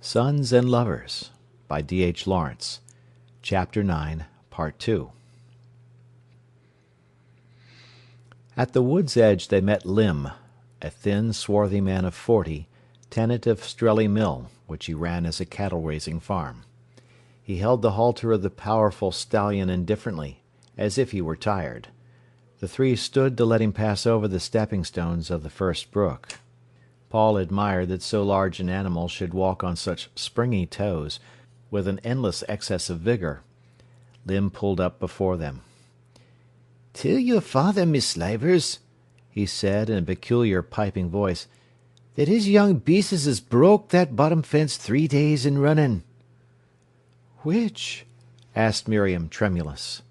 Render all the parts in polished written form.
Sons and Lovers by D.H. Lawrence. Chapter 9, Part 2. At the wood's edge they met Lim, a thin, swarthy man of 40, tenant of Strelley Mill, which he ran as a cattle-raising farm. He held the halter of the powerful stallion indifferently, as if he were tired. The three stood to let him pass over the stepping-stones of the first brook. Paul admired that so large an animal should walk on such springy toes, with an endless excess of vigour. Lim pulled up before them. "Tell your father, Miss Livers," he said in a peculiar piping voice, "that his young beastes has broke that bottom fence 3 days in running." "Which?" asked Miriam, tremulous.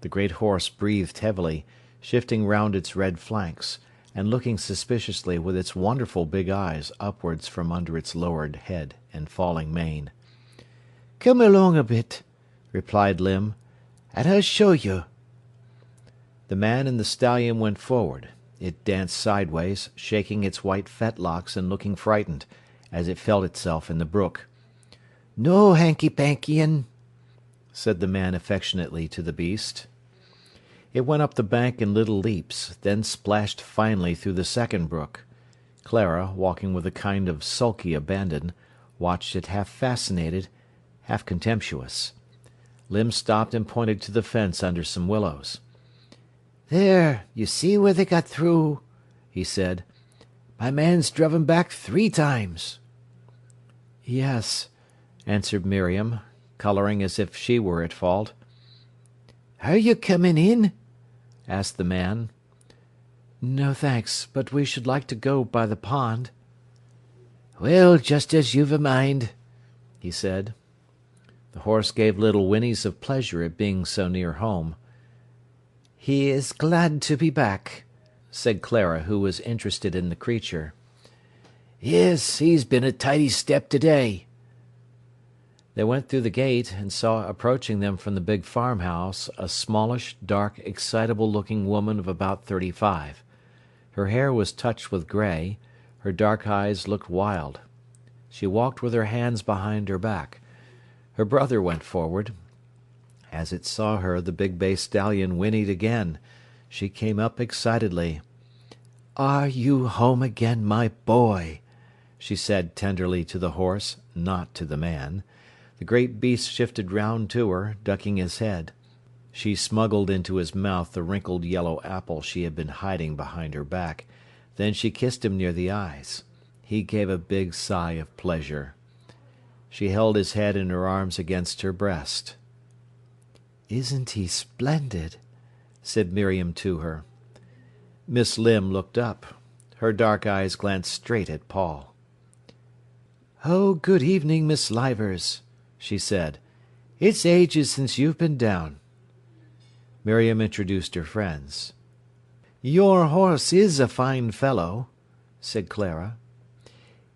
The great horse breathed heavily, shifting round its red flanks, and looking suspiciously with its wonderful big eyes upwards from under its lowered head and falling mane. "Come along a bit," replied Lim, "and I'll show you." The man and the stallion went forward. It danced sideways, shaking its white fetlocks and looking frightened, as it felt itself in the brook. "No hanky-pankying," said the man affectionately to the beast. It went up the bank in little leaps, then splashed finely through the second brook. Clara, walking with a kind of sulky abandon, watched it half fascinated, half contemptuous. Lim stopped and pointed to the fence under some willows. "There, you see where they got through," he said. "My man's druv 'em back 3 times." "Yes," answered Miriam, colouring as if she were at fault. "Are you coming in?" asked the man. "No, thanks, but we should like to go by the pond." "Well, just as you've a mind," he said. The horse gave little whinnies of pleasure at being so near home. "He is glad to be back," said Clara, who was interested in the creature. "Yes, he's been a tidy step today." They went through the gate, and saw approaching them from the big farmhouse a smallish, dark, excitable-looking woman of about 35. Her hair was touched with grey, her dark eyes looked wild. She walked with her hands behind her back. Her brother went forward. As it saw her, the big bay stallion whinnied again. She came up excitedly. "Are you home again, my boy?" she said tenderly to the horse, not to the man. The great beast shifted round to her, ducking his head. She smuggled into his mouth the wrinkled yellow apple she had been hiding behind her back. Then she kissed him near the eyes. He gave a big sigh of pleasure. She held his head in her arms against her breast. "Isn't he splendid?" said Miriam to her. Miss Lim looked up. Her dark eyes glanced straight at Paul. "Oh, good evening, Miss Livers," she said. "It's ages since you've been down." Miriam introduced her friends. "Your horse is a fine fellow," said Clara.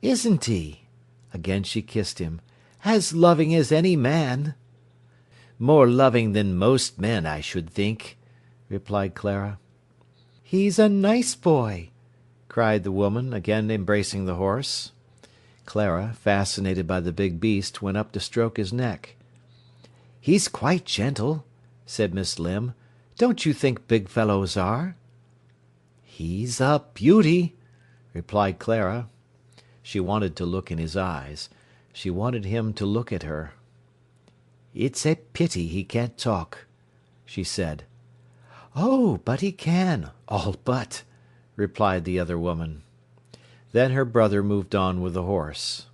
"Isn't he?" Again she kissed him. "As loving as any man." "More loving than most men, I should think," replied Clara. "He's a nice boy," cried the woman, again embracing the horse. Clara, fascinated by the big beast, went up to stroke his neck. "He's quite gentle," said Miss Lim. "Don't you think big fellows are?" "He's a beauty," replied Clara. She wanted to look in his eyes. She wanted him to look at her. "It's a pity he can't talk," she said. "Oh, but he can, all but," replied the other woman. Then her brother moved on with the horse.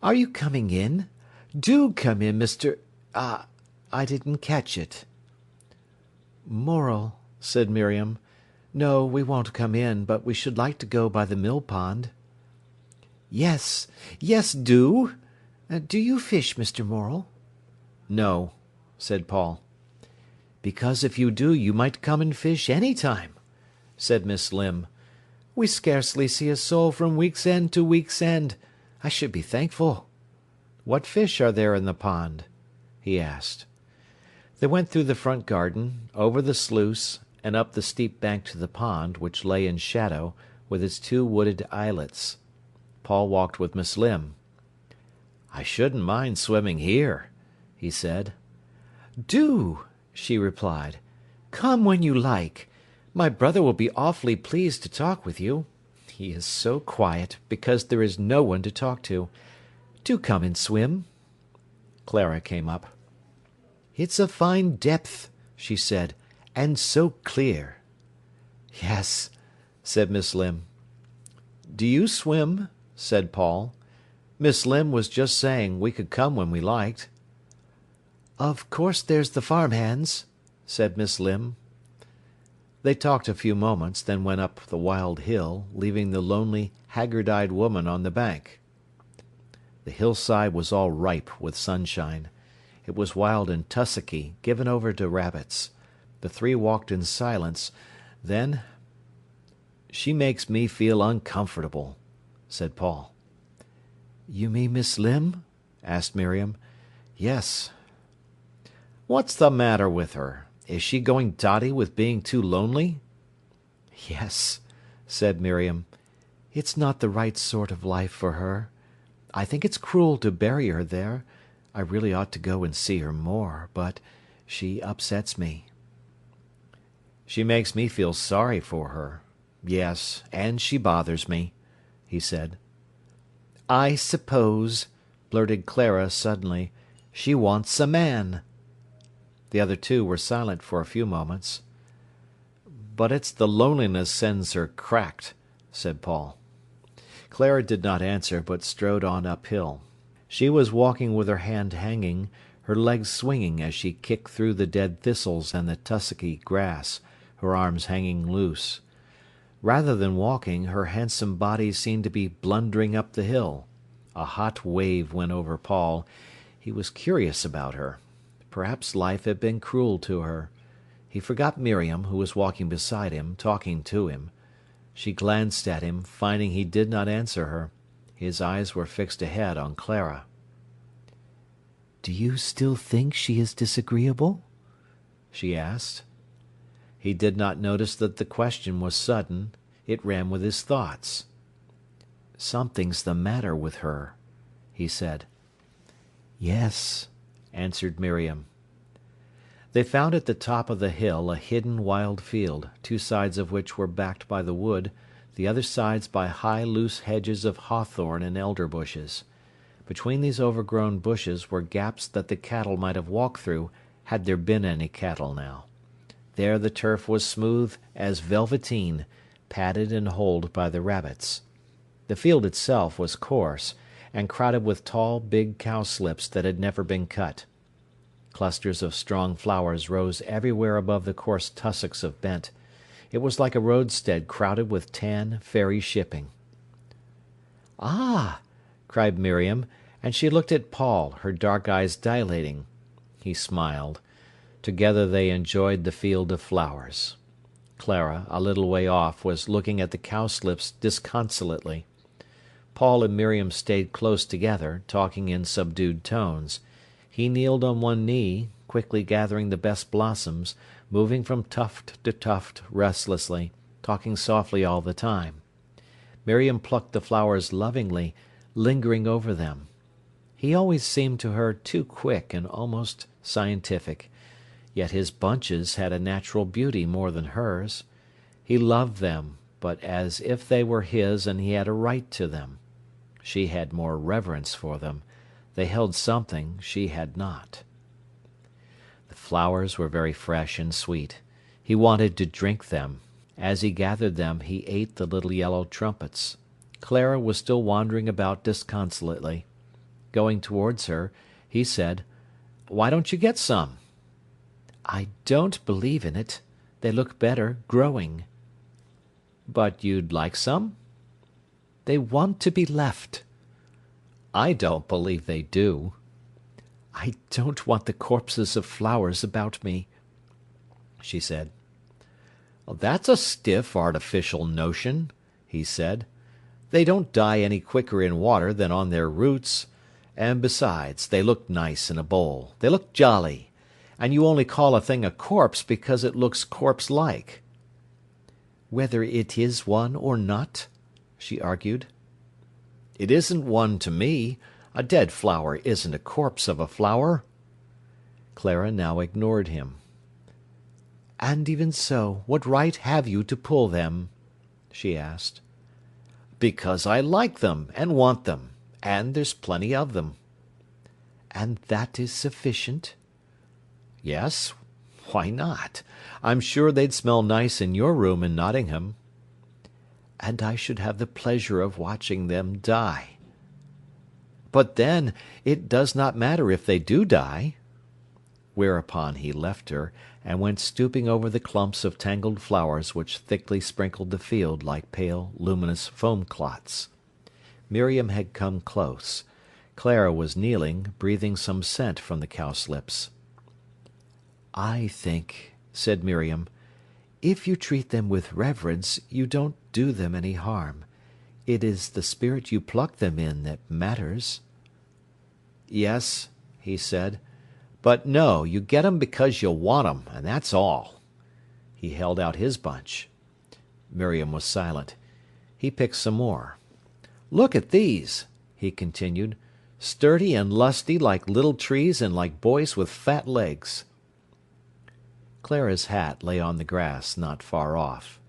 "Are you coming in? Do come in, Mr. I didn't catch it." "Morel," said Miriam. "No, we won't come in, but we should like to go by the mill pond." "Yes, yes, do. Do you fish, Mr. Morel?" "No," said Paul. "Because if you do, you might come and fish any time," said Miss Lim. "We scarcely see a soul from week's end to week's end. I should be thankful." "What fish are there in the pond?" he asked. They went through the front garden, over the sluice, and up the steep bank to the pond, which lay in shadow, with its 2 wooded islets. Paul walked with Miss Lim. "I shouldn't mind swimming here," he said. "Do," she replied. "Come when you like. My brother will be awfully pleased to talk with you. He is so quiet, because there is no one to talk to. Do come and swim." Clara came up. "It's a fine depth," she said, "and so clear." "Yes," said Miss Limb. "Do you swim?" said Paul. "Miss Limb was just saying we could come when we liked." "Of course there's the farmhands," said Miss Limb. They talked a few moments, then went up the wild hill, leaving the lonely, haggard-eyed woman on the bank. The hillside was all ripe with sunshine. It was wild and tussocky, given over to rabbits. The three walked in silence. Then, "She makes me feel uncomfortable," said Paul. "You mean Miss Limb?" asked Miriam. "Yes." "What's the matter with her? Is she going dotty with being too lonely?" "Yes," said Miriam. "It's not the right sort of life for her. I think it's cruel to bury her there. I really ought to go and see her more, but she upsets me." "She makes me feel sorry for her. Yes, and she bothers me," he said. "I suppose," blurted Clara suddenly, "she wants a man." The other two were silent for a few moments. "But it's the loneliness sends her cracked," said Paul. Clara did not answer, but strode on uphill. She was walking with her hand hanging, her legs swinging as she kicked through the dead thistles and the tussocky grass, her arms hanging loose. Rather than walking, her handsome body seemed to be blundering up the hill. A hot wave went over Paul. He was curious about her. Perhaps life had been cruel to her. He forgot Miriam, who was walking beside him, talking to him. She glanced at him, finding he did not answer her. His eyes were fixed ahead on Clara. "Do you still think she is disagreeable?" she asked. He did not notice that the question was sudden. It ran with his thoughts. "Something's the matter with her," he said. "Yes," answered Miriam. They found at the top of the hill a hidden wild field, two sides of which were backed by the wood, the other sides by high loose hedges of hawthorn and elder bushes. Between these overgrown bushes were gaps that the cattle might have walked through, had there been any cattle now. There the turf was smooth as velveteen, padded and holed by the rabbits. The field itself was coarse, and crowded with tall, big cowslips that had never been cut. Clusters of strong flowers rose everywhere above the coarse tussocks of bent. It was like a roadstead crowded with tan, fairy shipping. "Ah!" cried Miriam, and she looked at Paul, her dark eyes dilating. He smiled. Together they enjoyed the field of flowers. Clara, a little way off, was looking at the cowslips disconsolately. Paul and Miriam stayed close together, talking in subdued tones. He kneeled on one knee, quickly gathering the best blossoms, moving from tuft to tuft restlessly, talking softly all the time. Miriam plucked the flowers lovingly, lingering over them. He always seemed to her too quick and almost scientific. Yet his bunches had a natural beauty more than hers. He loved them, but as if they were his and he had a right to them. She had more reverence for them. They held something she had not. The flowers were very fresh and sweet. He wanted to drink them. As he gathered them, he ate the little yellow trumpets. Clara was still wandering about disconsolately. Going towards her, he said, "Why don't you get some?" "I don't believe in it. They look better growing." "But you'd like some?" "They want to be left." "I don't believe they do." "I don't want the corpses of flowers about me," she said. "That's a stiff, artificial notion," he said. "They don't die any quicker in water than on their roots. And besides, they look nice in a bowl. They look jolly. And you only call a thing a corpse because it looks corpse-like." "Whether it is one or not?" she argued. "It isn't one to me. A dead flower isn't a corpse of a flower." Clara now ignored him. "And even so, what right have you to pull them?" she asked. "Because I like them, and want them, and there's plenty of them." "And that is sufficient?" "Yes, why not? I'm sure they'd smell nice in your room in Nottingham." "And I should have the pleasure of watching them die." "But then, it does not matter if they do die." Whereupon he left her, and went stooping over the clumps of tangled flowers which thickly sprinkled the field like pale, luminous foam clots. Miriam had come close. Clara was kneeling, breathing some scent from the cowslips. "I think," said Miriam, "if you treat them with reverence, you don't do them any harm. It is the spirit you pluck them in that matters." "Yes," he said. "But no, you get 'em because you want 'em, and that's all." He held out his bunch. Miriam was silent. He picked some more. "Look at these," he continued. "Sturdy and lusty like little trees and like boys with fat legs." Clara's hat lay on the grass not far off.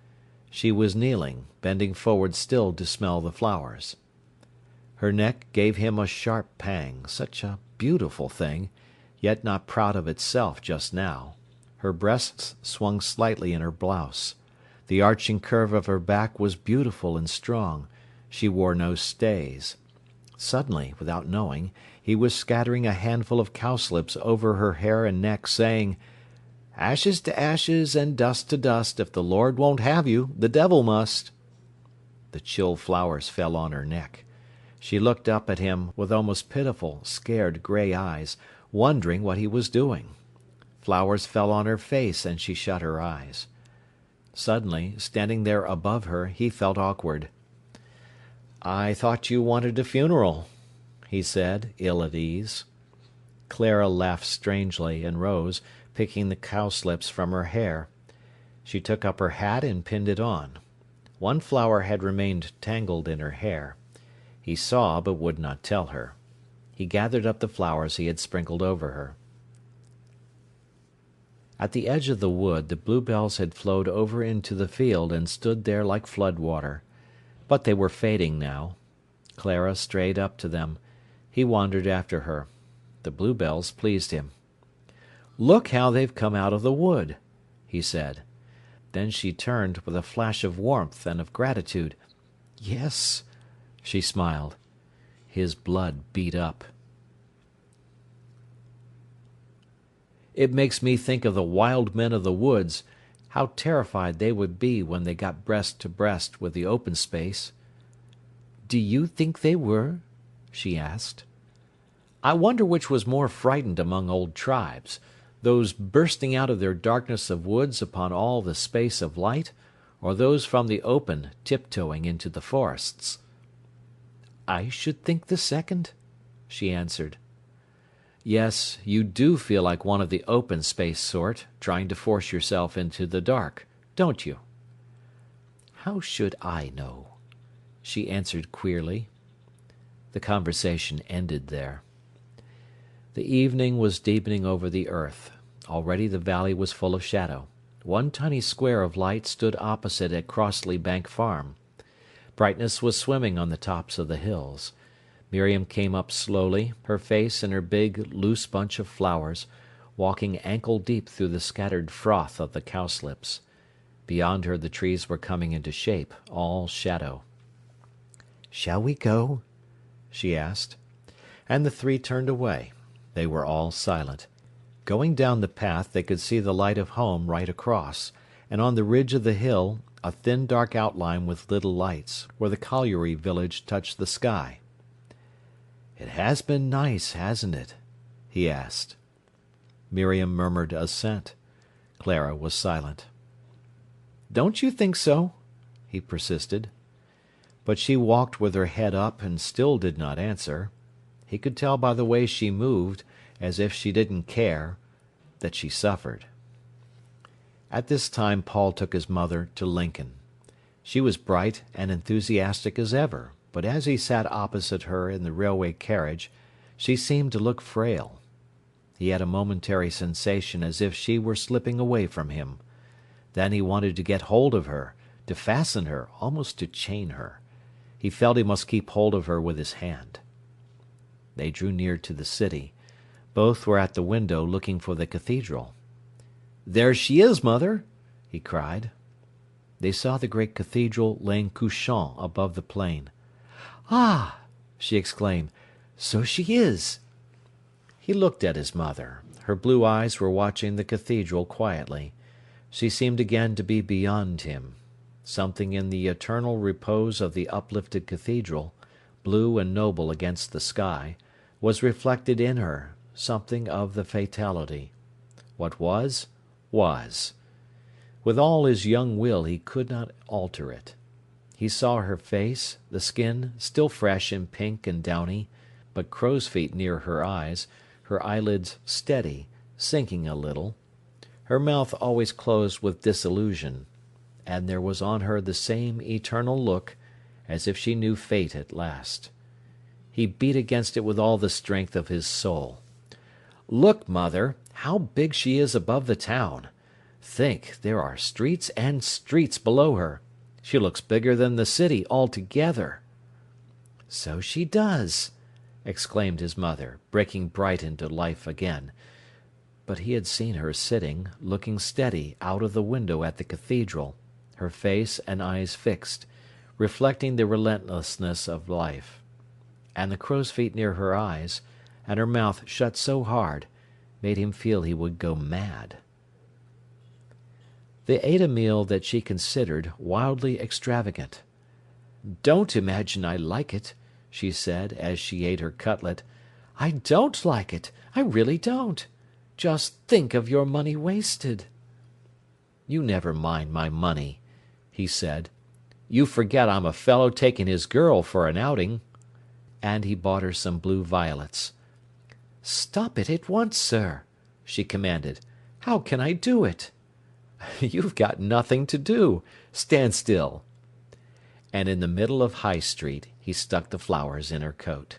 She was kneeling, bending forward still to smell the flowers. Her neck gave him a sharp pang, such a beautiful thing, yet not proud of itself just now. Her breasts swung slightly in her blouse. The arching curve of her back was beautiful and strong. She wore no stays. Suddenly, without knowing, he was scattering a handful of cowslips over her hair and neck, saying, "Ashes to ashes and dust to dust, if the Lord won't have you, the devil must." The chill flowers fell on her neck. She looked up at him with almost pitiful, scared grey eyes, wondering what he was doing. Flowers fell on her face, and she shut her eyes. Suddenly, standing there above her, he felt awkward. "I thought you wanted a funeral," he said, ill at ease. Clara laughed strangely, and rose, picking the cowslips from her hair. She took up her hat and pinned it on. One flower had remained tangled in her hair. He saw, but would not tell her. He gathered up the flowers he had sprinkled over her. At the edge of the wood, the bluebells had flowed over into the field and stood there like flood water. But they were fading now. Clara strayed up to them. He wandered after her. The bluebells pleased him. "Look how they've come out of the wood," he said. Then she turned with a flash of warmth and of gratitude. "Yes," she smiled. His blood beat up. "It makes me think of the wild men of the woods, how terrified they would be when they got breast to breast with the open space." "Do you think they were?" she asked. "I wonder which was more frightened among old tribes, those bursting out of their darkness of woods upon all the space of light, or those from the open tiptoeing into the forests." "I should think the second," she answered. "Yes, you do feel like one of the open space sort, trying to force yourself into the dark, don't you?" "How should I know?" she answered queerly. The conversation ended there. The evening was deepening over the earth. Already the valley was full of shadow. One tiny square of light stood opposite at Crossley Bank Farm. Brightness was swimming on the tops of the hills. Miriam came up slowly, her face in her big, loose bunch of flowers, walking ankle-deep through the scattered froth of the cowslips. Beyond her the trees were coming into shape, all shadow. "Shall we go?" she asked. And the three turned away. They were all silent. Going down the path they could see the light of home right across, and on the ridge of the hill a thin dark outline with little lights, where the colliery village touched the sky. "It has been nice, hasn't it?" he asked. Miriam murmured assent. Clara was silent. "Don't you think so?" he persisted. But she walked with her head up and still did not answer. He could tell by the way she moved, as if she didn't care, that she suffered. At this time Paul took his mother to Lincoln. She was bright and enthusiastic as ever. but as he sat opposite her in the railway carriage, she seemed to look frail. He had a momentary sensation as if she were slipping away from him. Then he wanted to get hold of her, to fasten her, almost to chain her. He felt he must keep hold of her with his hand. They drew near to the city. Both were at the window looking for the cathedral. "There she is, mother!" he cried. They saw the great cathedral lying couchant above the plain. "Ah!" she exclaimed. "So she is!" He looked at his mother. Her blue eyes were watching the cathedral quietly. She seemed again to be beyond him. Something in the eternal repose of the uplifted cathedral, blue and noble against the sky, was reflected in her, something of the fatality. What was, was. With all his young will he could not alter it. He saw her face, the skin, still fresh and pink and downy, but crow's feet near her eyes, her eyelids steady, sinking a little, her mouth always closed with disillusion, and there was on her the same eternal look, as if she knew fate at last. He beat against it with all the strength of his soul. "Look, mother, how big she is above the town! Think, there are streets and streets below her. She looks bigger than the city altogether." "So she does!" exclaimed his mother, breaking bright into life again. But he had seen her sitting, looking steady out of the window at the cathedral, her face and eyes fixed, reflecting the relentlessness of life. And the crow's feet near her eyes, and her mouth shut so hard, made him feel he would go mad. They ate a meal that she considered wildly extravagant. "Don't imagine I like it," she said, as she ate her cutlet. "I don't like it. I really don't. Just think of your money wasted." "You never mind my money," he said. "You forget I'm a fellow taking his girl for an outing." And he bought her some blue violets. "Stop it at once, sir," she commanded. "How can I do it?" "You've got nothing to do. Stand still." And in the middle of High Street he stuck the flowers in her coat.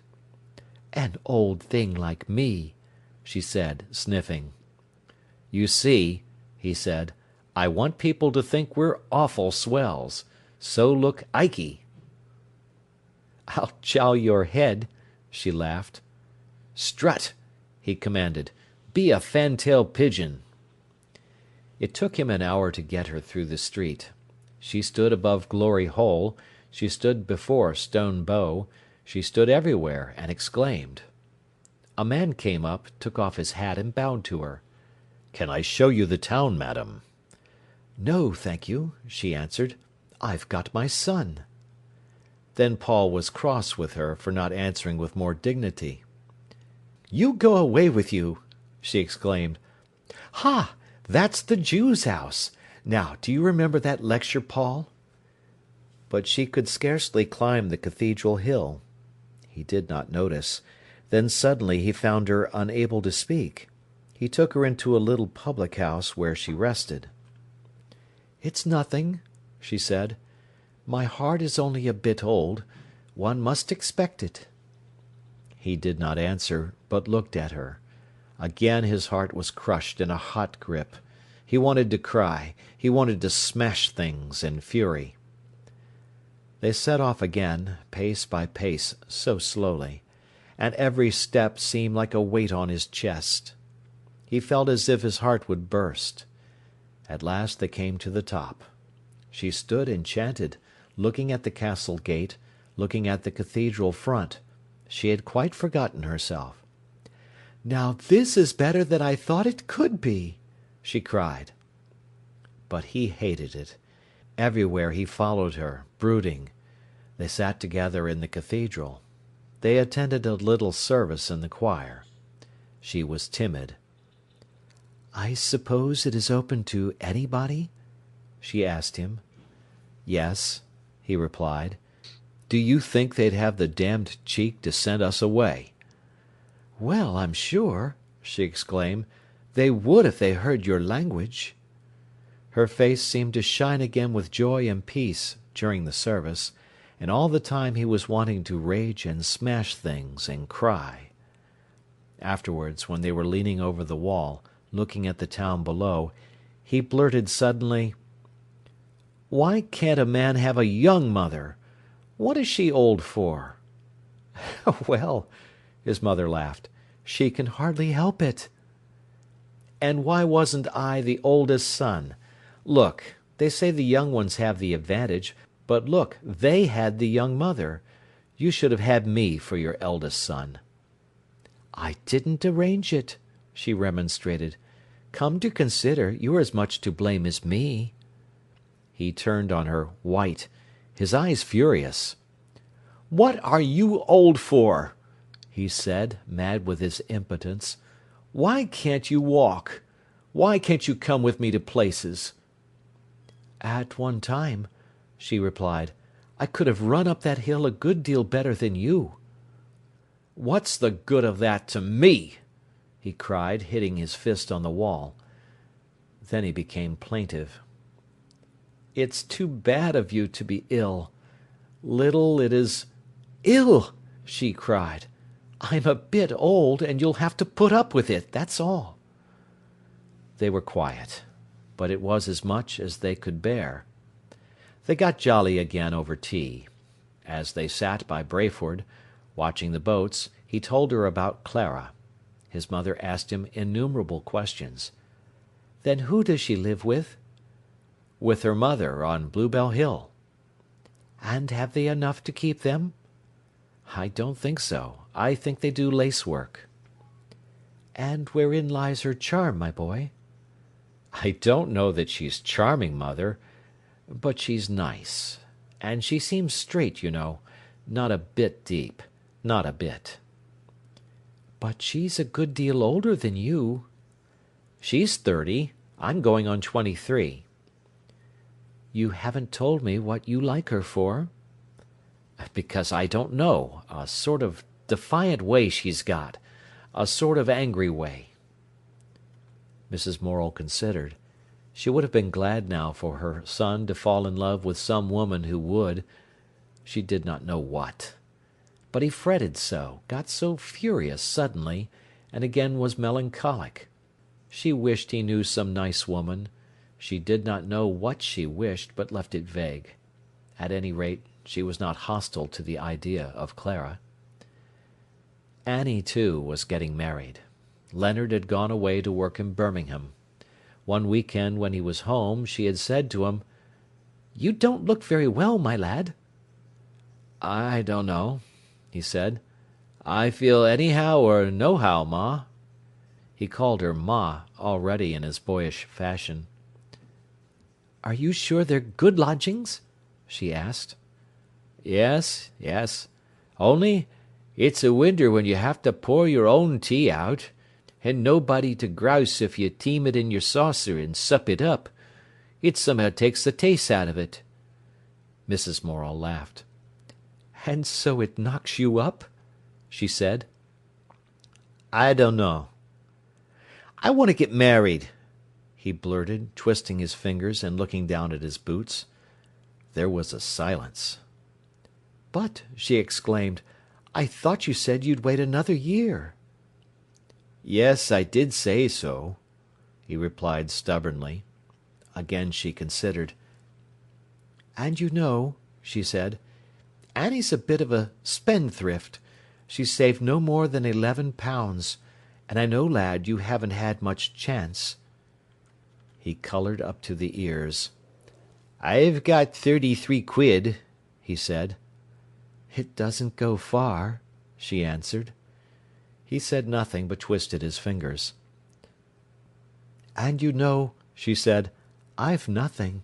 "An old thing like me," she said, sniffing. "You see," he said, "I want people to think we're awful swells. So look ikey." "I'll chow your head," she laughed. "Strut," he commanded. "Be a fantail pigeon." It took him an hour to get her through the street. She stood above Glory Hole, she stood before Stone Bow, she stood everywhere, and exclaimed. A man came up, took off his hat and bowed to her. "Can I show you the town, madam?" "No, thank you," she answered. "I've got my son." Then Paul was cross with her for not answering with more dignity. "You go away with you," she exclaimed. "Ha! That's the Jew's house. Now, do you remember that lecture, Paul?" But she could scarcely climb the cathedral hill. He did not notice. Then suddenly he found her unable to speak. He took her into a little public house where she rested. "It's nothing," she said. "My heart is only a bit old. One must expect it." He did not answer, but looked at her. Again his heart was crushed in a hot grip. He wanted to cry. He wanted to smash things in fury. They set off again, pace by pace, so slowly, and every step seemed like a weight on his chest. He felt as if his heart would burst. At last they came to the top. She stood enchanted, looking at the castle gate, looking at the cathedral front. She had quite forgotten herself. "Now this is better than I thought it could be," she cried. But he hated it. Everywhere he followed her, brooding. They sat together in the cathedral. They attended a little service in the choir. She was timid. "I suppose it is open to anybody?" she asked him. "Yes," he replied. "Do you think they'd have the damned cheek to send us away?" "Well, I'm sure," she exclaimed, "they would if they heard your language." Her face seemed to shine again with joy and peace during the service, and all the time he was wanting to rage and smash things and cry. Afterwards, when they were leaning over the wall, looking at the town below, he blurted suddenly, "Why can't a man have a young mother? What is she old for?" "Well," his mother laughed, "she can hardly help it." "And why wasn't I the oldest son? Look, they say the young ones have the advantage, but look, they had the young mother. You should have had me for your eldest son." "I didn't arrange it," she remonstrated. "Come to consider, you're as much to blame as me." He turned on her, white, his eyes furious. "What are you old for?" he said, mad with his impotence. "Why can't you walk? Why can't you come with me to places?" "At one time," she replied, "I could have run up that hill a good deal better than you." "What's the good of that to me?" he cried, hitting his fist on the wall. Then he became plaintive. "It's too bad of you to be ill. Little it is—" "Ill!" she cried. "I'm a bit old, and you'll have to put up with it, that's all." They were quiet, but it was as much as they could bear. They got jolly again over tea. As they sat by Brayford, watching the boats, he told her about Clara. His mother asked him innumerable questions. "Then who does she live with?" "With her mother on Bluebell Hill." "And have they enough to keep them?" "I don't think so. I think they do lacework." "And wherein lies her charm, my boy?" "I don't know that she's charming, mother, but she's nice. And she seems straight, you know. Not a bit deep. Not a bit." "But she's a good deal older than you." "She's 30. I'm going on 23. "You haven't told me what you like her for." "Because I don't know. A sort of defiant way she's got. A sort of angry way." Mrs. Morel considered. She would have been glad now for her son to fall in love with some woman who would. She did not know what. But he fretted so, got so furious suddenly, and again was melancholic. She wished he knew some nice woman. She did not know what she wished, but left it vague. At any rate, she was not hostile to the idea of Clara. Annie, too, was getting married. Leonard had gone away to work in Birmingham. One week-end when he was home, she had said to him, "You don't look very well, my lad." "I don't know," he said. "I feel anyhow or nohow, ma." He called her ma already in his boyish fashion. "Are you sure they're good lodgings?" she asked. "Yes, yes. Only, it's a winter when you have to pour your own tea out, and nobody to grouse if you team it in your saucer and sup it up. It somehow takes the taste out of it." Mrs. Morel laughed. "And so it knocks you up?" she said. "I don't know." "I want to get married," he blurted, twisting his fingers and looking down at his boots. There was a silence. "But," she exclaimed, "I thought you said you'd wait another year." "Yes, I did say so," he replied stubbornly. Again she considered. "And you know," she said, "Annie's a bit of a spendthrift. She's saved no more than £11, and I know, lad, you haven't had much chance." He coloured up to the ears. "I've got 33 quid," he said. "It doesn't go far," she answered. He said nothing, but twisted his fingers. "And you know," she said, "I've nothing."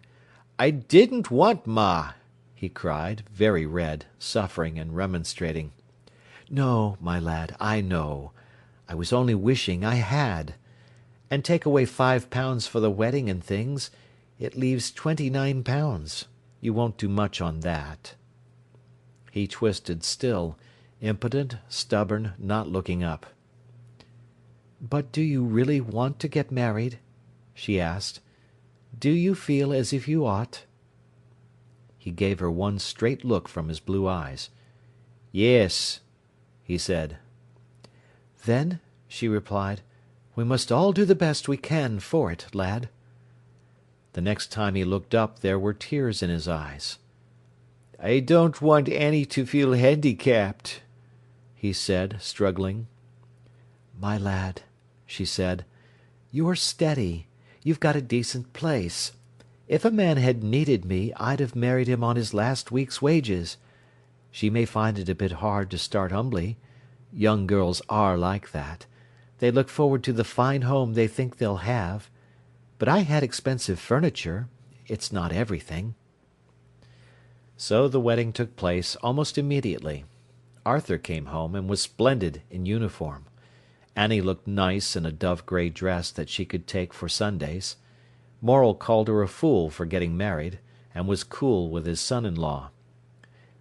"I didn't want ma," he cried, very red, suffering and remonstrating. "No, my lad, I know. I was only wishing I had. And take away £5 for the wedding and things, it leaves £29. You won't do much on that." He twisted still, impotent, stubborn, not looking up. "But do you really want to get married?" she asked. "Do you feel as if you ought?" He gave her one straight look from his blue eyes. "Yes," he said. "Then," she replied, "we must all do the best we can for it, lad." The next time he looked up there were tears in his eyes. "I don't want Annie to feel handicapped," he said, struggling. "My lad," she said, "you're steady. You've got a decent place. If a man had needed me, I'd have married him on his last week's wages. She may find it a bit hard to start humbly. Young girls are like that. They look forward to the fine home they think they'll have. But I had expensive furniture. It's not everything." So the wedding took place almost immediately. Arthur came home and was splendid in uniform. Annie looked nice in a dove-grey dress that she could take for Sundays. Morel called her a fool for getting married, and was cool with his son-in-law.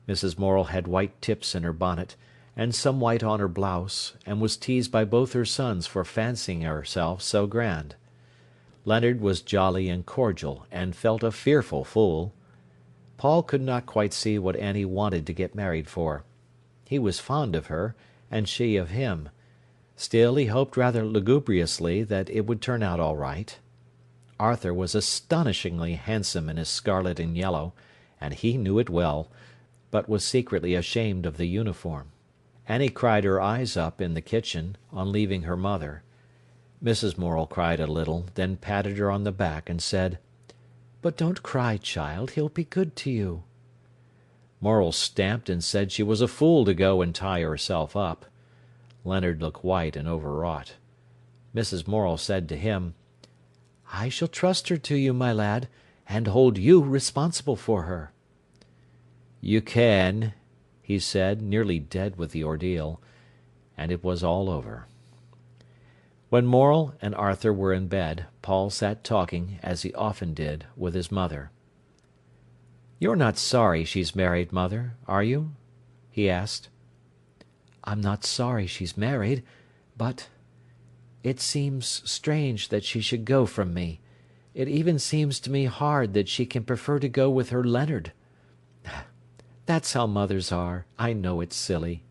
Mrs. Morel had white tips in her bonnet, and some white on her blouse, and was teased by both her sons for fancying herself so grand. Leonard was jolly and cordial, and felt a fearful fool. Paul could not quite see what Annie wanted to get married for. He was fond of her, and she of him. Still, he hoped rather lugubriously that it would turn out all right. Arthur was astonishingly handsome in his scarlet and yellow, and he knew it well, but was secretly ashamed of the uniform. Annie cried her eyes up in the kitchen, on leaving her mother. Mrs. Morel cried a little, then patted her on the back and said, "But don't cry, child, he'll be good to you." Morel stamped and said she was a fool to go and tie herself up. Leonard looked white and overwrought. Mrs. Morel said to him, "I shall trust her to you, my lad, and hold you responsible for her." "You can," he said, nearly dead with the ordeal, and it was all over. When Morel and Arthur were in bed, Paul sat talking, as he often did, with his mother. "You're not sorry she's married, mother, are you?" he asked. "I'm not sorry she's married, but it seems strange that she should go from me. It even seems to me hard that she can prefer to go with her Leonard. That's how mothers are. I know it's silly."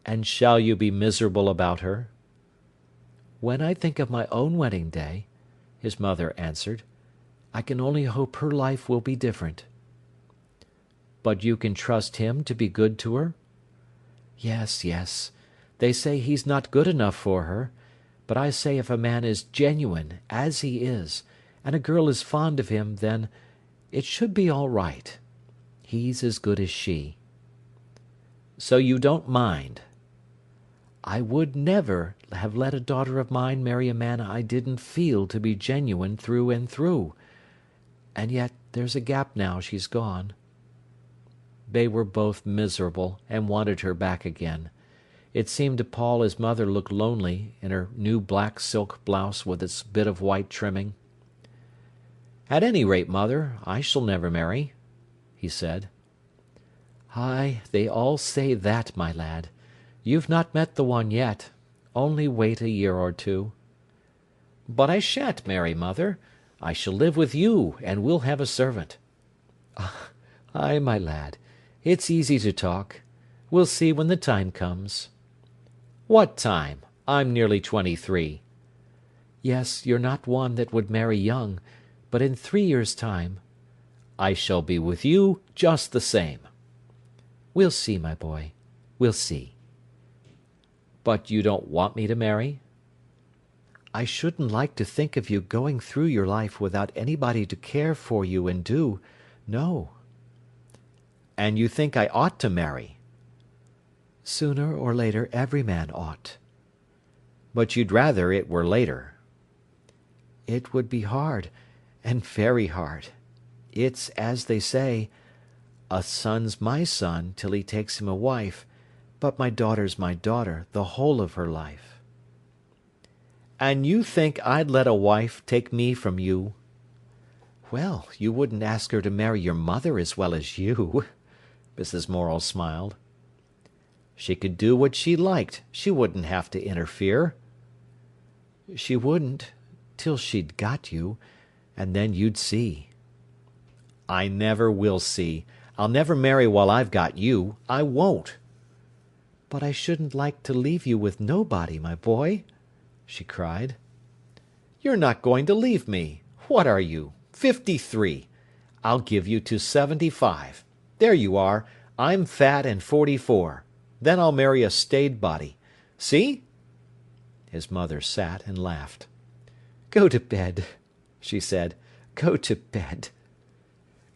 "And shall you be miserable about her?" "When I think of my own wedding day," his mother answered, "I can only hope her life will be different." "But you can trust him to be good to her?" "Yes, yes. They say he's not good enough for her. But I say if a man is genuine, as he is, and a girl is fond of him, then it should be all right. He's as good as she." "So you don't mind?" "I would never have let a daughter of mine marry a man I didn't feel to be genuine through and through. And yet there's a gap now she's gone." They were both miserable, and wanted her back again. It seemed to Paul his mother looked lonely, in her new black silk blouse with its bit of white trimming. "At any rate, mother, I shall never marry," he said. "Ay, they all say that, my lad. You've not met the one yet. Only wait a year or two." "But I shan't marry, mother. I shall live with you, and we'll have a servant." "Ay, my lad. It's easy to talk. We'll see when the time comes." "What time? I'm nearly 23. "Yes, you're not one that would marry young, but in 3 years' time—" "I shall be with you just the same." "We'll see, my boy. We'll see." "But you don't want me to marry?" "I shouldn't like to think of you going through your life without anybody to care for you and do. No." "And you think I ought to marry?" "Sooner or later every man ought." "But you'd rather it were later." "It would be hard, and very hard. It's as they say, a son's my son till he takes him a wife, but my daughter's my daughter the whole of her life." "And you think I'd let a wife take me from you?" "Well, you wouldn't ask her to marry your mother as well as you." Mrs. Morel smiled. "She could do what she liked. She wouldn't have to interfere." "She wouldn't, till she'd got you, and then you'd see." I never will see. I'll never marry while I've got you. I won't." "But I shouldn't like to leave you with nobody, my boy," she cried. "You're not going to leave me. What are you? 53. I'll give you to 75. There you are. I'm fat and 44. Then I'll marry a staid body. See?" His mother sat and laughed. "Go to bed," she said. "Go to bed."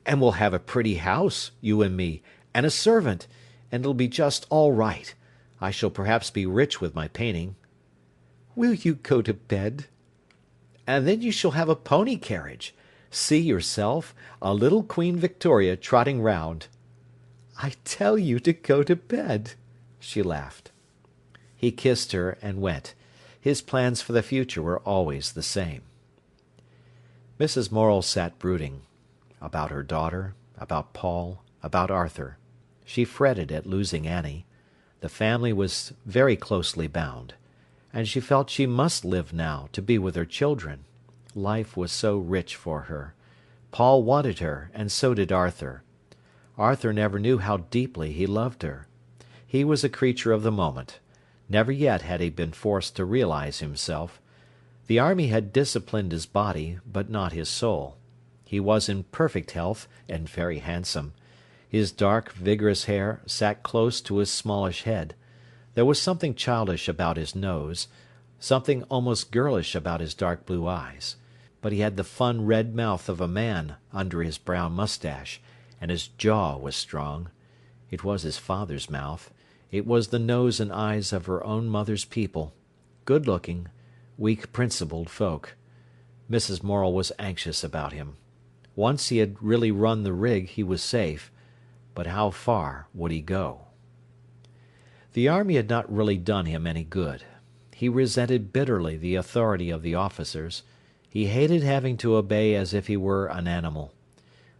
"And we'll have a pretty house, you and me, and a servant, and it'll be just all right. I shall perhaps be rich with my painting." "Will you go to bed?" "And then you shall have a pony carriage. See yourself, a little Queen Victoria trotting round." "I tell you to go to bed," she laughed. He kissed her and went. His plans for the future were always the same. Mrs. Morel sat brooding. About her daughter, about Paul, about Arthur. She fretted at losing Annie. The family was very closely bound. And she felt she must live now, to be with her children. Life was so rich for her. Paul wanted her, and so did Arthur. Arthur never knew how deeply he loved her. He was a creature of the moment. Never yet had he been forced to realise himself. The army had disciplined his body, but not his soul. He was in perfect health, and very handsome. His dark, vigorous hair sat close to his smallish head. There was something childish about his nose, something almost girlish about his dark blue eyes. But he had the fun red mouth of a man under his brown moustache, and his jaw was strong. It was his father's mouth. It was the nose and eyes of her own mother's people. Good-looking, weak-principled folk. Mrs. Morel was anxious about him. Once he had really run the rig, he was safe. But how far would he go? The army had not really done him any good. He resented bitterly the authority of the officers. He hated having to obey as if he were an animal.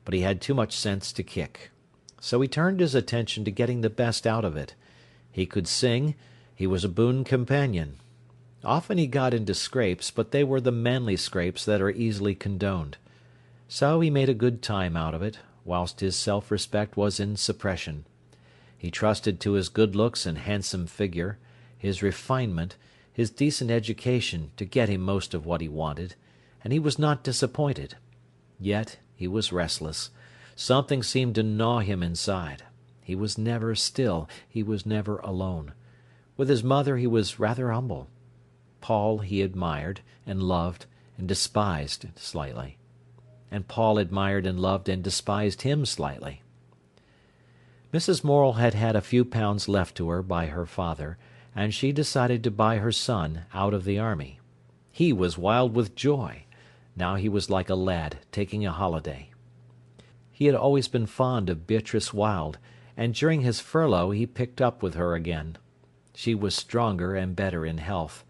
But he had too much sense to kick. So he turned his attention to getting the best out of it. He could sing. He was a boon companion. Often he got into scrapes, but they were the manly scrapes that are easily condoned. So he made a good time out of it, whilst his self-respect was in suppression. He trusted to his good looks and handsome figure, his refinement, his decent education to get him most of what he wanted, and he was not disappointed. Yet he was restless. Something seemed to gnaw him inside. He was never still. He was never alone. With his mother he was rather humble. Paul he admired, and loved, and despised slightly. And Paul admired and loved and despised him slightly. Mrs. Morel had had a few pounds left to her by her father, and she decided to buy her son out of the army. He was wild with joy. Now he was like a lad taking a holiday. He had always been fond of Beatrice Wilde, and during his furlough he picked up with her again. She was stronger and better in health.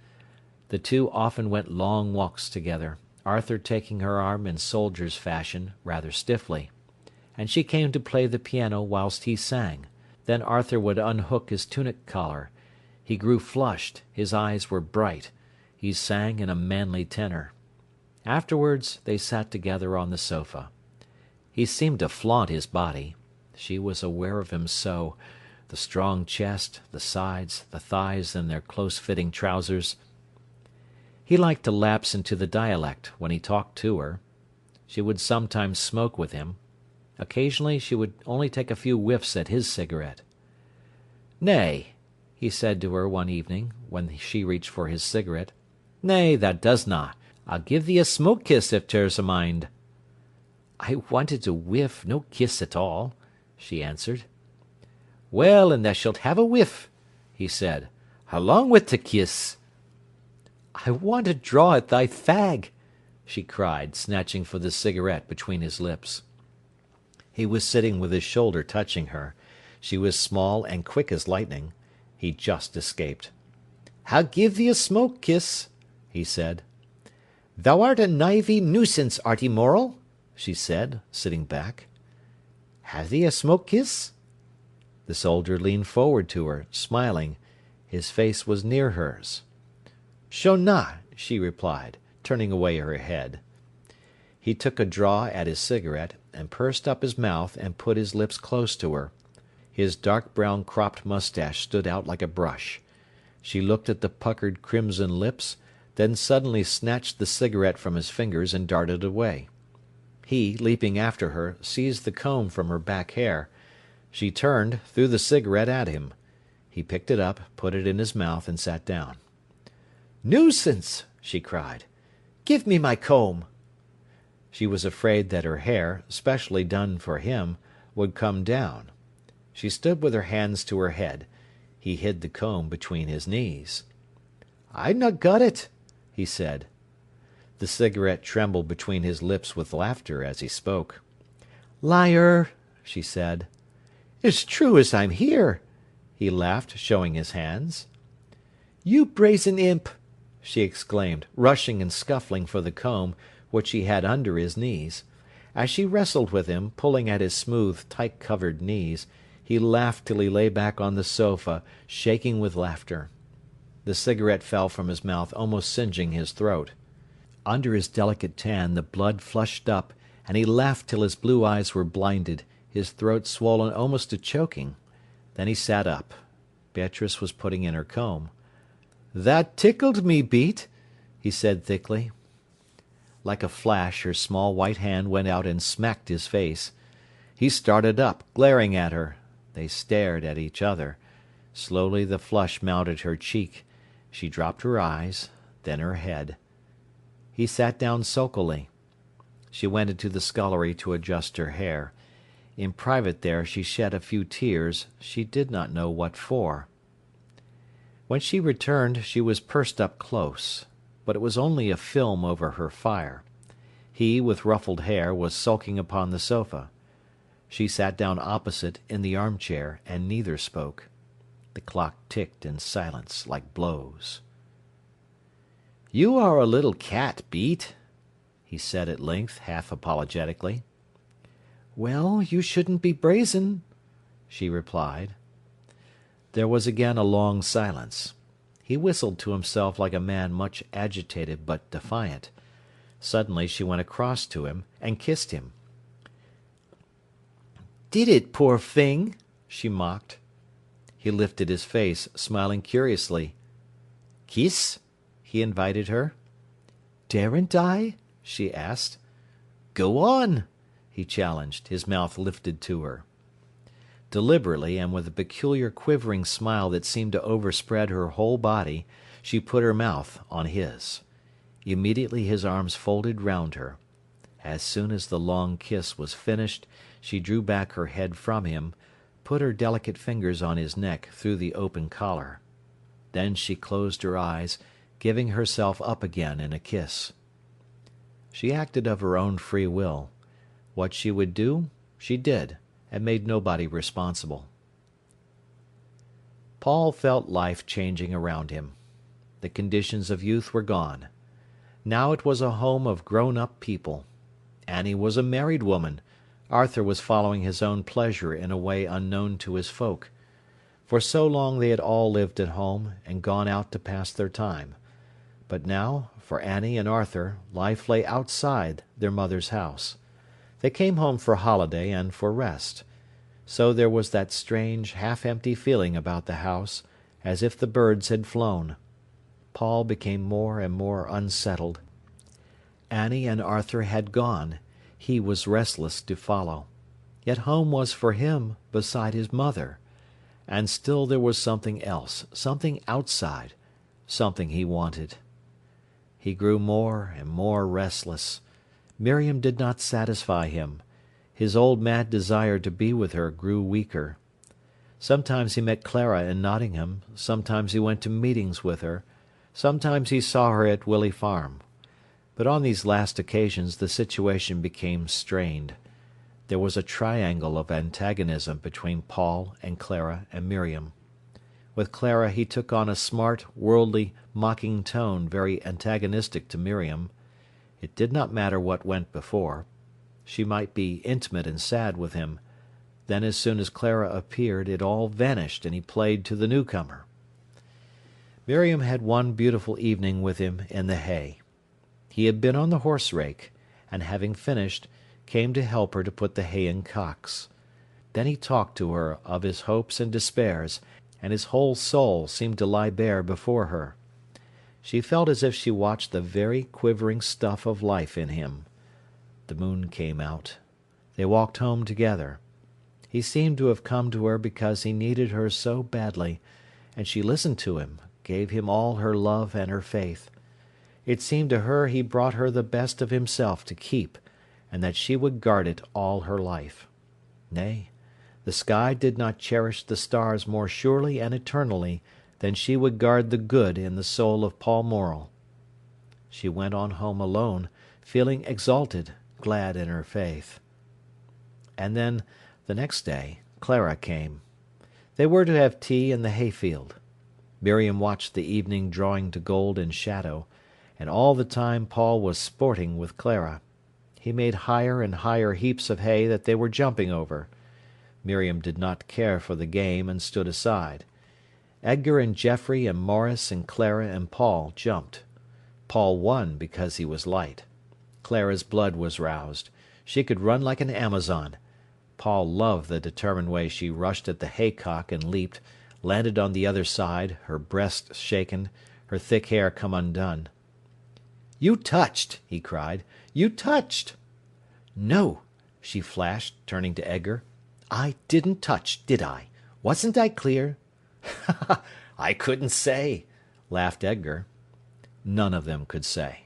The two often went long walks together, Arthur taking her arm in soldier's fashion, rather stiffly. And she came to play the piano whilst he sang. Then Arthur would unhook his tunic collar. He grew flushed, his eyes were bright. He sang in a manly tenor. Afterwards they sat together on the sofa. He seemed to flaunt his body. She was aware of him so. The strong chest, the sides, the thighs in their close-fitting trousers. He liked to lapse into the dialect when he talked to her. She would sometimes smoke with him. Occasionally she would only take a few whiffs at his cigarette. "Nay," he said to her one evening, when she reached for his cigarette. "Nay, that doesna. I'll give thee a smoke kiss if ter's a mind." "I wanted a whiff, no kiss at all," she answered. "Well, and thou shalt have a whiff," he said, "along wi' t' kiss." "I want to draw at thy fag," she cried, snatching for the cigarette between his lips. He was sitting with his shoulder touching her. She was small and quick as lightning. He just escaped. "I'll give thee a smoke kiss," he said. "Thou art a knivey nuisance, Arty Morel," she said, sitting back. "Have thee a smoke kiss?" The soldier leaned forward to her, smiling. His face was near hers. "Shona," she replied, turning away her head. He took a draw at his cigarette, and pursed up his mouth and put his lips close to her. His dark brown cropped moustache stood out like a brush. She looked at the puckered crimson lips, then suddenly snatched the cigarette from his fingers and darted away. He, leaping after her, seized the comb from her back hair. She turned, threw the cigarette at him. He picked it up, put it in his mouth, and sat down. "Nuisance!" she cried. "Give me my comb." She was afraid that her hair, specially done for him, would come down. She stood with her hands to her head. He hid the comb between his knees. "I not got it," he said. The cigarette trembled between his lips with laughter as he spoke. "Liar!" she said. "It's true as I'm here," he laughed, showing his hands. "You brazen imp!" she exclaimed, rushing and scuffling for the comb, which he had under his knees. As she wrestled with him, pulling at his smooth, tight-covered knees, he laughed till he lay back on the sofa, shaking with laughter. The cigarette fell from his mouth, almost singeing his throat. Under his delicate tan the blood flushed up, and he laughed till his blue eyes were blinded, his throat swollen almost to choking. Then he sat up. Beatrice was putting in her comb. "That tickled me, Beat," he said thickly. Like a flash her small white hand went out and smacked his face. He started up, glaring at her. They stared at each other. Slowly the flush mounted her cheek. She dropped her eyes, then her head. He sat down sulkily. She went into the scullery to adjust her hair. In private there she shed a few tears, she did not know what for. When she returned she was pursed up close, but it was only a film over her fire. He, with ruffled hair, was sulking upon the sofa. She sat down opposite, in the armchair, and neither spoke. The clock ticked in silence, like blows. "You are a little cat, Beat," he said at length, half apologetically. "Well, you shouldn't be brazen," she replied. There was again a long silence. He whistled to himself like a man much agitated but defiant. Suddenly she went across to him and kissed him. "Did it, poor thing?" she mocked. He lifted his face, smiling curiously. "Kiss?" he invited her. "Daren't I?" she asked. "Go on," he challenged, his mouth lifted to her. Deliberately, and with a peculiar quivering smile that seemed to overspread her whole body, she put her mouth on his. Immediately his arms folded round her. As soon as the long kiss was finished, she drew back her head from him, put her delicate fingers on his neck through the open collar. Then she closed her eyes, giving herself up again in a kiss. She acted of her own free will. What she would do, she did, and made nobody responsible. Paul felt life changing around him. The conditions of youth were gone. Now it was a home of grown-up people. Annie was a married woman. Arthur was following his own pleasure in a way unknown to his folk. For so long they had all lived at home, and gone out to pass their time. But now, for Annie and Arthur, life lay outside their mother's house. They came home for holiday and for rest. So there was that strange, half-empty feeling about the house, as if the birds had flown. Paul became more and more unsettled. Annie and Arthur had gone. He was restless to follow. Yet home was for him beside his mother. And still there was something else, something outside, something he wanted. He grew more and more restless. Miriam did not satisfy him. His old mad desire to be with her grew weaker. Sometimes he met Clara in Nottingham, sometimes he went to meetings with her, sometimes he saw her at Willey Farm. But on these last occasions the situation became strained. There was a triangle of antagonism between Paul and Clara and Miriam. With Clara he took on a smart, worldly, mocking tone very antagonistic to Miriam. It did not matter what went before. She might be intimate and sad with him. Then as soon as Clara appeared it all vanished and he played to the newcomer. Miriam had one beautiful evening with him in the hay. He had been on the horse-rake, and having finished, came to help her to put the hay in cocks. Then he talked to her of his hopes and despairs, and his whole soul seemed to lie bare before her. She felt as if she watched the very quivering stuff of life in him. The moon came out. They walked home together. He seemed to have come to her because he needed her so badly, and she listened to him, gave him all her love and her faith. It seemed to her he brought her the best of himself to keep, and that she would guard it all her life. Nay, the sky did not cherish the stars more surely and eternally than she would guard the good in the soul of Paul Morel. She went on home alone, feeling exalted, glad in her faith. And then, the next day, Clara came. They were to have tea in the hayfield. Miriam watched the evening drawing to gold and shadow, and all the time Paul was sporting with Clara. He made higher and higher heaps of hay that they were jumping over. Miriam did not care for the game and stood aside. Edgar and Geoffrey and Maurice and Clara and Paul jumped. Paul won because he was light. Clara's blood was roused. She could run like an Amazon. Paul loved the determined way she rushed at the haycock and leaped, landed on the other side, her breast shaken, her thick hair come undone. "You touched!" he cried. "You touched!" "No," she flashed, turning to Edgar. "I didn't touch, did I? Wasn't I clear?" "I couldn't say," laughed Edgar. None of them could say.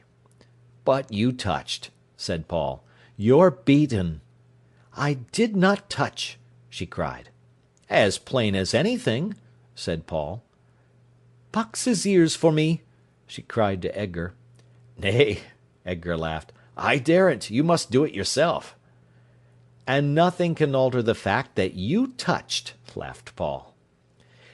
"But you touched," said Paul. "You're beaten." "I did not touch," she cried. "As plain as anything," said Paul. "Box his ears for me," she cried to Edgar. "Nay," Edgar laughed. "I daren't. You must do it yourself." "And nothing can alter the fact that you touched," laughed Paul.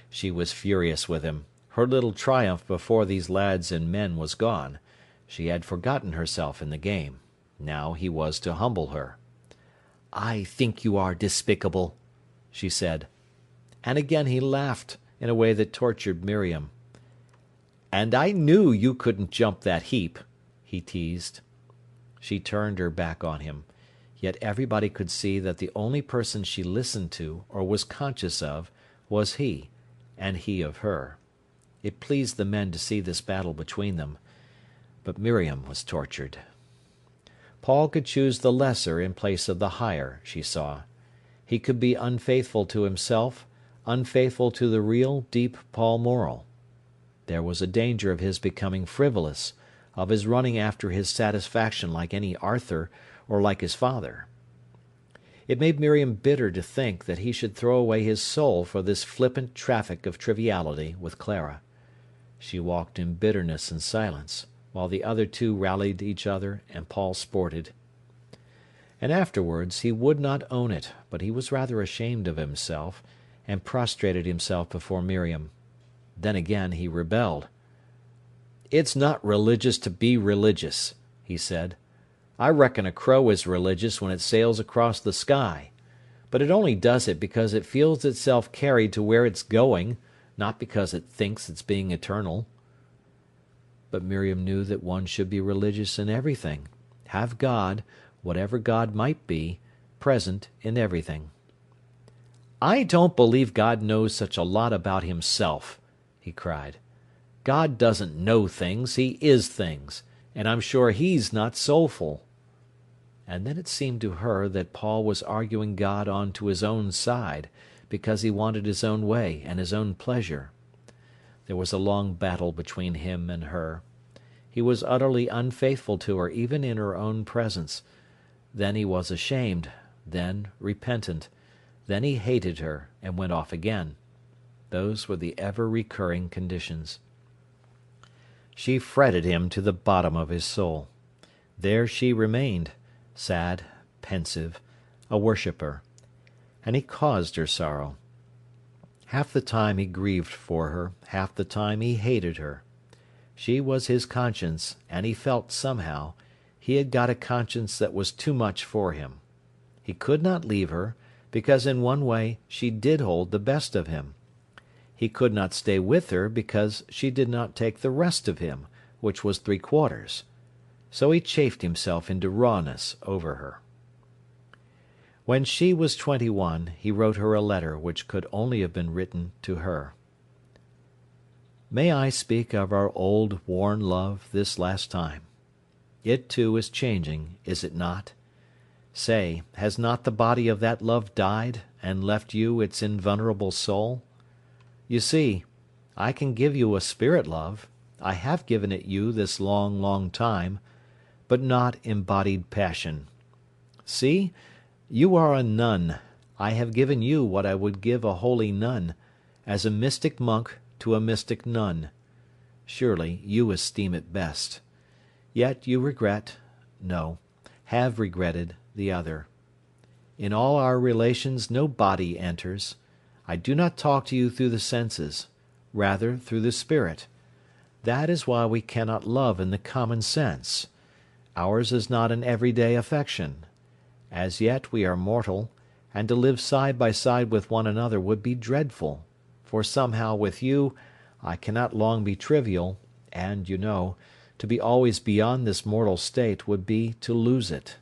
She was furious with him. Her little triumph before these lads and men was gone. She had forgotten herself in the game. Now he was to humble her. "I think you are despicable," she said. And again he laughed, in a way that tortured Miriam. "And I knew you couldn't jump that heap," he teased. She turned her back on him. Yet everybody could see that the only person she listened to, or was conscious of, was he, and he of her. It pleased the men to see this battle between them. But Miriam was tortured. Paul could choose the lesser in place of the higher, she saw. He could be unfaithful to himself, unfaithful to the real, deep Paul Morel. There was a danger of his becoming frivolous, of his running after his satisfaction like any Arthur, or like his father. It made Miriam bitter to think that he should throw away his soul for this flippant traffic of triviality with Clara. She walked in bitterness and silence, while the other two rallied each other and Paul sported. And afterwards he would not own it, but he was rather ashamed of himself, and prostrated himself before Miriam. Then again he rebelled. "It's not religious to be religious," he said. "I reckon a crow is religious when it sails across the sky. But it only does it because it feels itself carried to where it's going, not because it thinks it's being eternal." But Miriam knew that one should be religious in everything, have God, whatever God might be, present in everything. "I don't believe God knows such a lot about himself," he cried. "God doesn't know things, he is things, and I'm sure he's not soulful." And then it seemed to her that Paul was arguing God on to his own side, because he wanted his own way and his own pleasure. There was a long battle between him and her. He was utterly unfaithful to her even in her own presence. Then he was ashamed, then repentant, then he hated her and went off again. Those were the ever-recurring conditions. She fretted him to the bottom of his soul. There she remained, sad, pensive, a worshipper. And he caused her sorrow. Half the time he grieved for her, half the time he hated her. She was his conscience, and he felt, somehow, he had got a conscience that was too much for him. He could not leave her, because in one way she did hold the best of him. He could not stay with her because she did not take the rest of him, which was 3/4. So he chafed himself into rawness over her. When she was 21, he wrote her a letter which could only have been written to her. May I speak of our old worn love this last time? It too is changing, is it not? Say, has not the body of that love died, and left you its invulnerable soul? You see, I can give you a spirit love, I have given it you this long, long time, but not embodied passion. See, you are a nun, I have given you what I would give a holy nun, as a mystic monk to a mystic nun. Surely you esteem it best. Yet you regret, no, have regretted, the other. In all our relations no body enters. I do not talk to you through the senses, rather through the spirit. That is why we cannot love in the common sense. Ours is not an everyday affection. As yet we are mortal, and to live side by side with one another would be dreadful, for somehow with you I cannot long be trivial, and, you know, to be always beyond this mortal state would be to lose it.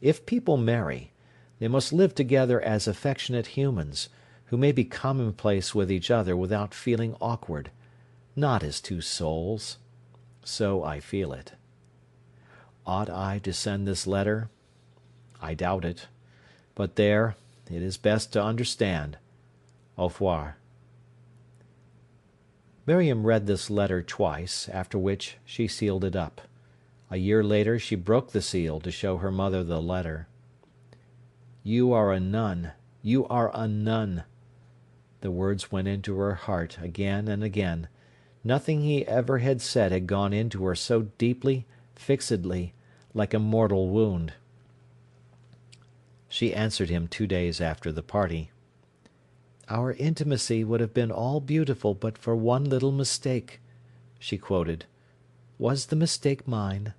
If people marry, they must live together as affectionate humans, who may be commonplace with each other without feeling awkward, not as two souls. So I feel it. Ought I to send this letter? I doubt it. But there, it is best to understand. Au revoir. Miriam read this letter twice, after which she sealed it up. A year later she broke the seal to show her mother the letter. You are a nun. You are a nun. The words went into her heart again and again. Nothing he ever had said had gone into her so deeply, fixedly, like a mortal wound. She answered him 2 days after the party. "Our intimacy would have been all beautiful but for one little mistake," she quoted. "Was the mistake mine?"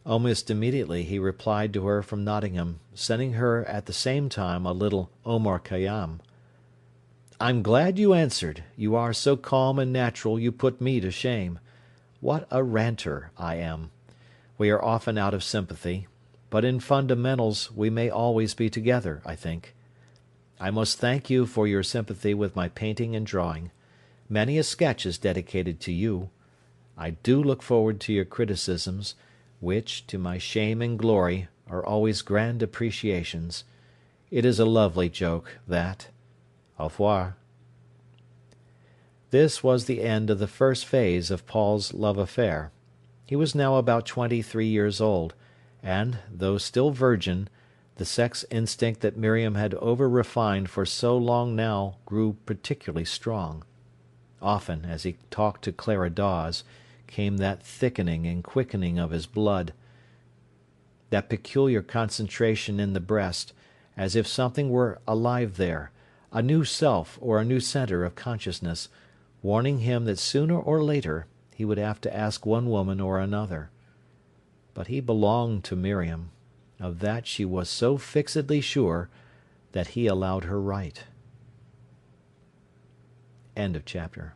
Almost immediately he replied to her from Nottingham, sending her at the same time a little Omar Khayyam. "I'm glad you answered. You are so calm and natural you put me to shame. What a ranter I am. We are often out of sympathy, but in fundamentals we may always be together, I think. I must thank you for your sympathy with my painting and drawing. Many a sketch is dedicated to you. I do look forward to your criticisms, which, to my shame and glory, are always grand appreciations. It is a lovely joke, that. Au revoir." This was the end of the first phase of Paul's love affair. He was now about 23 years old, and, though still virgin, the sex instinct that Miriam had over-refined for so long now grew particularly strong. Often, as he talked to Clara Dawes, came that thickening and quickening of his blood, that peculiar concentration in the breast, as if something were alive there, a new self or a new centre of consciousness, warning him that sooner or later he would have to ask one woman or another. But he belonged to Miriam. Of that she was so fixedly sure that he allowed her right. End of chapter.